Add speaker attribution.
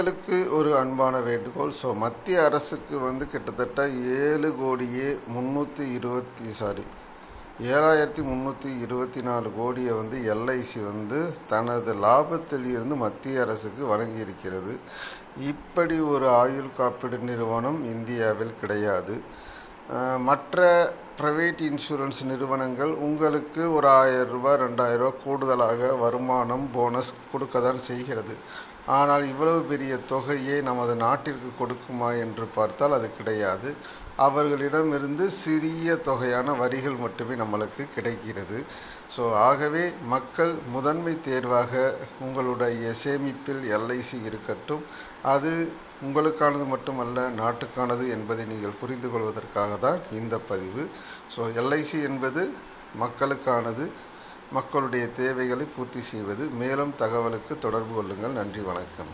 Speaker 1: மக்களுக்கு ஒரு அன்பான வேண்டுகோள். மத்திய அரசுக்கு கிட்டத்தட்ட 7,324 கோடியை எல்ஐசி தனது லாபத்தில் இருந்து மத்திய அரசுக்கு வழங்கியிருக்கிறது. இப்படி ஒரு ஆயுள் காப்பீடு நிறுவனம் இந்தியாவில் கிடையாது. மற்ற பிரைவேட் இன்சூரன்ஸ் நிறுவனங்கள் உங்களுக்கு ஒரு 1000 ரூபாய் 2000 ரூபாய் கூடுதலாக வருமானம் போனஸ் கொடுக்க தான் செய்கிறது. ஆனால் இவ்வளவு பெரிய தொகையை நமது நாட்டிற்கு கொடுக்குமா என்று பார்த்தால் அது கிடையாது. அவர்களிடமிருந்து சிறிய தொகையான வரிகள் மட்டுமே நம்மளுக்கு கிடைக்கிறது. ஆகவே மக்கள் முதன்மை தேர்வாக உங்களுடைய சேமிப்பில் எல்ஐசி இருக்கட்டும். அது உங்களுக்கானது மட்டுமல்ல, நாட்டுக்கானது என்பதை நீங்கள் புரிந்து கொள்வதற்காக தான் இந்த பதிவு. எல்ஐசி என்பது மக்களுக்கானது, மக்களுடைய தேவைகளை பூர்த்தி செய்வது. மேலும் தகவலுக்கு தொடர்பு கொள்ளுங்கள். நன்றி, வணக்கம்.